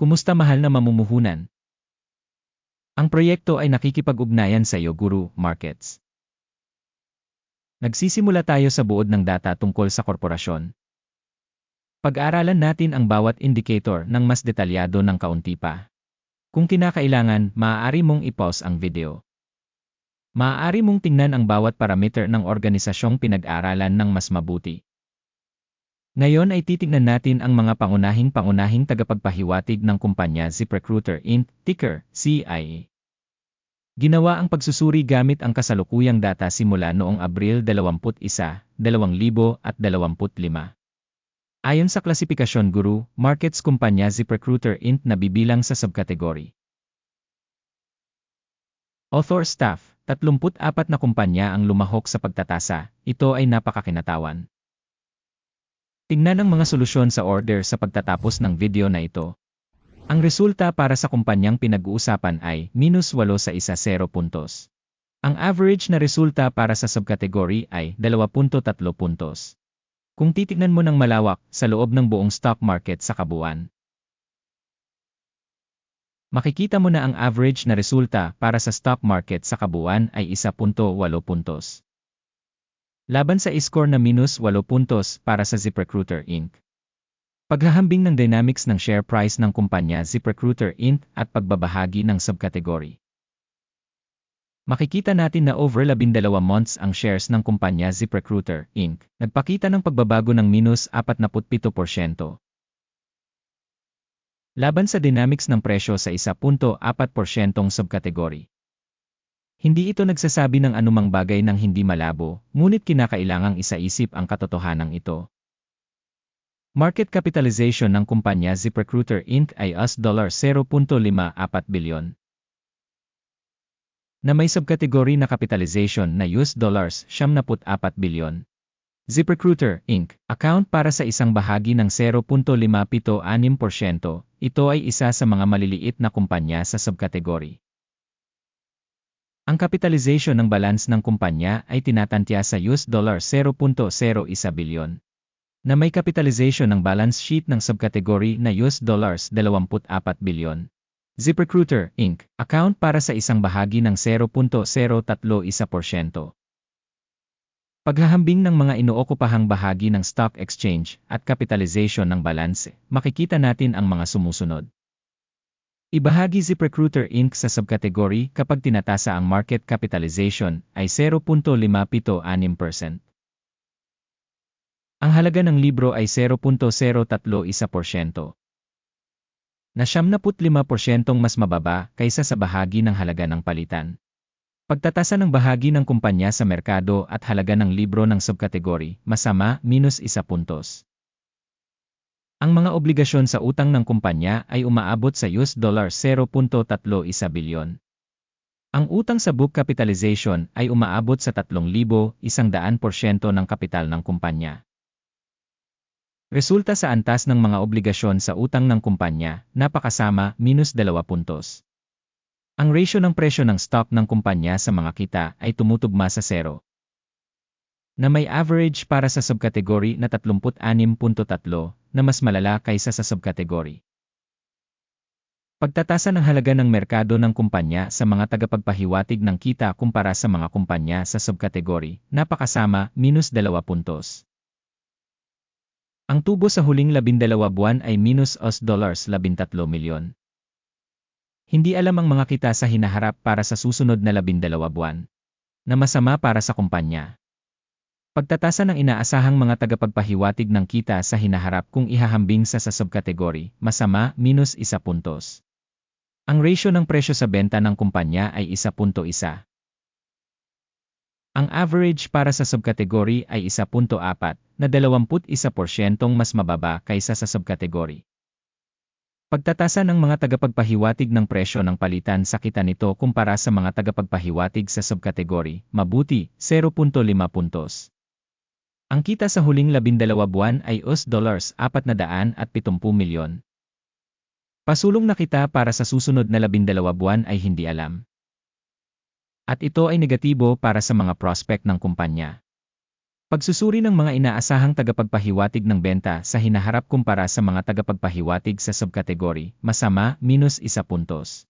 Kumusta mahal na mamumuhunan? Ang proyekto ay nakikipag-ugnayan sa iyo, Guru Markets. Nagsisimula tayo sa buod ng data tungkol sa korporasyon. Pag-aaralan natin ang bawat indicator ng mas detalyado ng kaunti pa. Kung kinakailangan, maaari mong i-pause ang video. Maaari mong tingnan ang bawat parameter ng organisasyong pinag-aralan ng mas mabuti. Ngayon ay titignan natin ang mga pangunahing tagapagpahiwatig ng kumpanya ZipRecruiter Inc., ticker CIA. Ginawa ang pagsusuri gamit ang kasalukuyang data simula noong Abril 21, 2025. Ayon sa klasifikasyon Guru Markets, kumpanya ZipRecruiter Inc. nabibilang sa subkategory. Author staff, 34 na kumpanya ang lumahok sa pagtatasa. Ito ay napakakinatawan. Tingnan ang mga solusyon sa order sa pagtatapos ng video na ito. Ang resulta para sa kumpanyang pinag-uusapan ay -8 sa 10 puntos. Ang average na resulta para sa subkategory ay 2.3 puntos. Kung titignan mo ng malawak sa loob ng buong stock market sa kabuuan, makikita mo na ang average na resulta para sa stock market sa kabuuan ay 1.8 puntos. Laban sa score na -8 puntos para sa ZipRecruiter Inc. Paghahambing ng dynamics ng share price ng kumpanya ZipRecruiter Inc. at pagbabahagi ng subkategory. Makikita natin na over 12 months ang shares ng kumpanya ZipRecruiter Inc. nagpakita ng pagbabago ng -47%. Laban sa dynamics ng presyo sa 1.4% subkategory. Hindi ito nagsasabi ng anumang bagay ng hindi malabo, ngunit kinakailangang isaisip ang katotohanan ito. Market capitalization ng kumpanya ZipRecruiter Inc. ay $0.54 bilyon. Na may subkategory na capitalization na $74 bilyon. ZipRecruiter Inc. account para sa isang bahagi ng 0.576%. Ito ay isa sa mga maliliit na kumpanya sa subkategory. Ang capitalization ng balance ng kumpanya ay tinatantya sa $0.01 bilyon. Na may capitalization ng balance sheet ng subkategory na $24 bilyon. ZipRecruiter Inc. account para sa isang bahagi ng 0.031%. Paghahambing ng mga inookupahang bahagi ng stock exchange at capitalization ng balance, makikita natin ang mga sumusunod. Ibahagi ZipRecruiter Inc. sa subkategory kapag tinatasa ang market capitalization ay 0.576%. Ang halaga ng libro ay 0.031%. Na 75% mas mababa kaysa sa bahagi ng halaga ng palitan. Pagtatasa ng bahagi ng kumpanya sa merkado at halaga ng libro ng subkategory, masama, -1 puntos. Ang mga obligasyon sa utang ng kumpanya ay umaabot sa $0.31 bilyon. Ang utang sa book capitalization ay umaabot sa 3,100% ng kapital ng kumpanya. Resulta sa antas ng mga obligasyon sa utang ng kumpanya, napakasama, -2 puntos. Ang ratio ng presyo ng stock ng kumpanya sa mga kita ay tumutugma sa 0. Na may average para sa subkategory na 36.3 na mas malala kaysa sa subkategory. Pagtatasa ng halaga ng merkado ng kumpanya sa mga tagapagpahiwatig ng kita kumpara sa mga kumpanya sa subkategory, napakasama, -2 puntos. Ang tubo sa huling 12 buwan ay $13 milyon. Hindi alam ang mga kita sa hinaharap para sa susunod na 12 buwan. Na masama para sa kumpanya. Pagtatasa ng inaasahang mga tagapagpahiwatig ng kita sa hinaharap kung ihahambing sa subkategory, masama, -1 puntos. Ang ratio ng presyo sa benta ng kumpanya ay 1.1. Ang average para sa subkategory ay 1.4, na 21% mas mababa kaysa sa subkategory. Pagtatasa ng mga tagapagpahiwatig ng presyo ng palitan sa kita nito kumpara sa mga tagapagpahiwatig sa subkategory, mabuti, 0.5 puntos. Ang kita sa huling 12 buwan ay $470 milyon. Pasulong na kita para sa susunod na 12 buwan ay hindi alam. At ito ay negatibo para sa mga prospect ng kumpanya. Pagsusuri ng mga inaasahang tagapagpahiwatig ng benta sa hinaharap kumpara sa mga tagapagpahiwatig sa subkategory, masama, -1 puntos.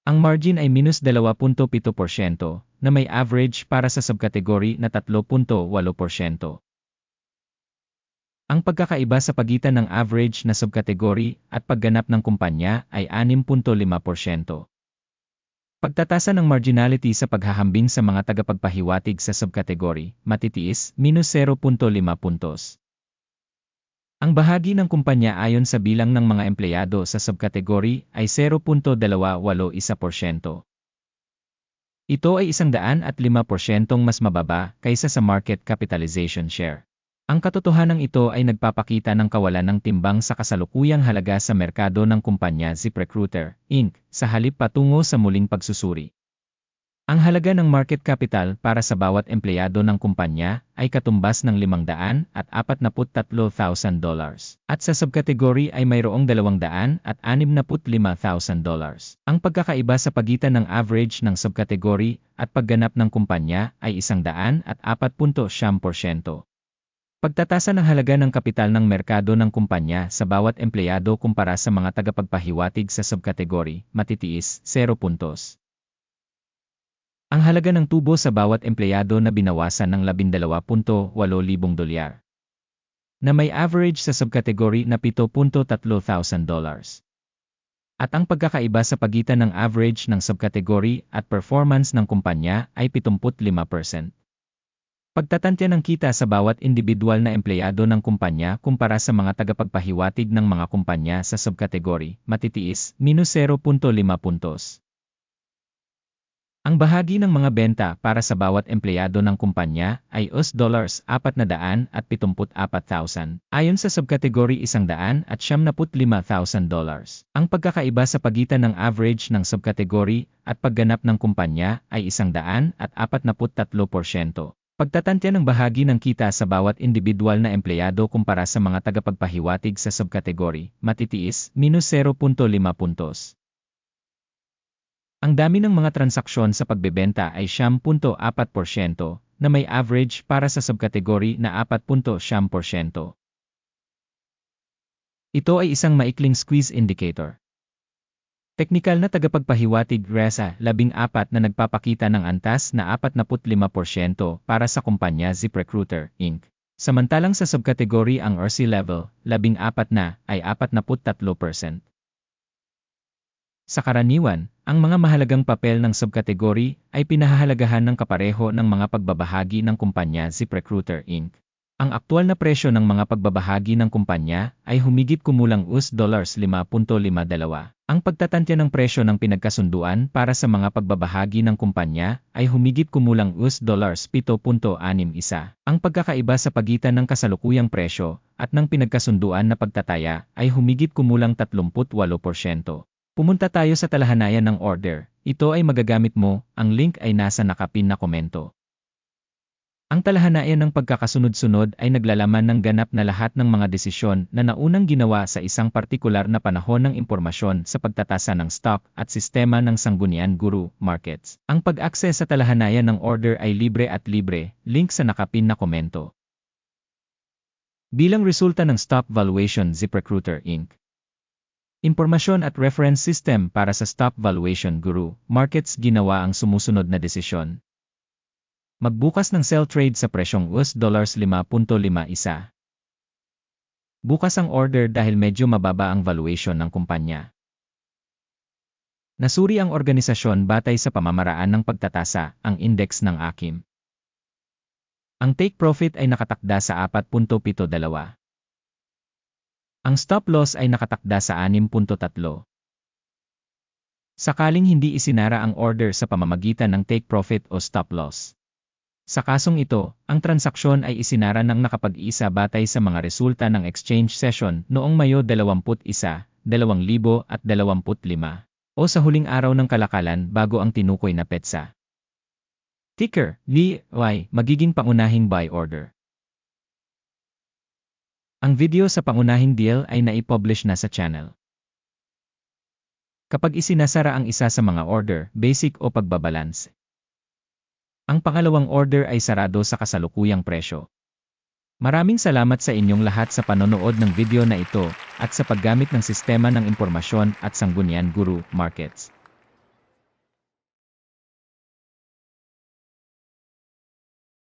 Ang margin ay -2.7%, na may average para sa subkategory na 3.8%. Ang pagkakaiba sa pagitan ng average na subkategory at pagganap ng kumpanya ay 6.5%. Pagtatasa ng marginality sa paghahambing sa mga tagapagpahiwatig sa subkategory, matitiis, -0.5 puntos. Ang bahagi ng kumpanya ayon sa bilang ng mga empleyado sa subkategory ay 0.281%. Ito ay 105% mas mababa kaysa sa market capitalization share. Ang katotohanan ito ay nagpapakita ng kawalan ng timbang sa kasalukuyang halaga sa merkado ng kumpanya ZipRecruiter, Inc., sa halip patungo sa muling pagsusuri. Ang halaga ng market capital para sa bawat empleyado ng kumpanya ay katumbas ng $543,000 at sa subkategory ay mayroong $265,000. Ang pagkakaiba sa pagitan ng average ng subkategory at pagganap ng kumpanya ay 104.7%. Pagtatasa ng halaga ng kapital ng merkado ng kumpanya sa bawat empleyado kumpara sa mga tagapagpahiwatig sa subkategory, matitiis, 0 puntos. Ang halaga ng tubo sa bawat empleyado na binawasan ng $12,800, na may average sa subkategory na $7,300. At ang pagkakaiba sa pagitan ng average ng subkategory at performance ng kumpanya ay 75%. Pagtatantya ng kita sa bawat individual na empleyado ng kumpanya kumpara sa mga tagapagpahiwatig ng mga kumpanya sa subkategory, matitiis, -0.5 puntos. Ang bahagi ng mga benta para sa bawat empleyado ng kumpanya ay $474,000, ayon sa subkategory $175,000. Ang pagkakaiba sa pagitan ng average ng subkategory at pagganap ng kumpanya ay 143%. Pagtatantya ng bahagi ng kita sa bawat individual na empleyado kumpara sa mga tagapagpahiwatig sa subkategory, matitiis, -0.5 puntos. Ang dami ng mga transaksyon sa pagbebenta ay 9.4%, na may average para sa subkategory na 4.9%. Ito ay isang maikling squeeze indicator. Teknikal na tagapagpahiwatig RESA 14 na nagpapakita ng antas na 45% para sa kumpanya ZipRecruiter, Inc. Samantalang sa subkategory ang RC level, 14 na, ay 43%. Sa karaniwan, ang mga mahalagang papel ng subkategory ay pinahahalagahan ng kapareho ng mga pagbabahagi ng kumpanya ZipRecruiter, Inc. Ang aktual na presyo ng mga pagbabahagi ng kumpanya ay humigit kumulang $5.52. Ang pagtatantya ng presyo ng pinagkasunduan para sa mga pagbabahagi ng kumpanya ay humigit kumulang $7.61. Ang pagkakaiba sa pagitan ng kasalukuyang presyo at ng pinagkasunduan na pagtataya ay humigit kumulang 38%. Pumunta tayo sa talahanayan ng order. Ito ay magagamit mo, ang link ay nasa nakapin na komento. Ang talahanayan ng pagkakasunod-sunod ay naglalaman ng ganap na lahat ng mga desisyon na naunang ginawa sa isang partikular na panahon ng impormasyon sa pagtatasa ng stock at sistema ng Sangguniang Guru Markets. Ang pag-access sa talahanayan ng order ay libre at libre, link sa nakapin na komento. Bilang resulta ng stock valuation ZipRecruiter Inc. Impormasyon at reference system para sa stock valuation Guru Markets ginawa ang sumusunod na desisyon. Magbukas ng sell trade sa presyong $5.51. Bukas ang order dahil medyo mababa ang valuation ng kumpanya. Nasuri ang organisasyon batay sa pamamaraan ng pagtatasa, ang index ng AKIM. Ang take profit ay nakatakda sa 4.72. Ang stop loss ay nakatakda sa 6.3. Sakaling hindi isinara ang order sa pamamagitan ng take profit o stop loss. Sa kasong ito, ang transaksyon ay isinara ng nakapag-isa batay sa mga resulta ng exchange session noong Mayo 21, 2025 o sa huling araw ng kalakalan bago ang tinukoy na petsa. Ticker, LY, magiging pangunahing buy order. Ang video sa pangunahing deal ay naipublish na sa channel. Kapag isinasara ang isa sa mga order, basic o pagbabalance, Ang pangalawang order ay sarado sa kasalukuyang presyo. Maraming salamat sa inyong lahat sa panonood ng video na ito at sa paggamit ng sistema ng impormasyon at sanggunian Guru Markets.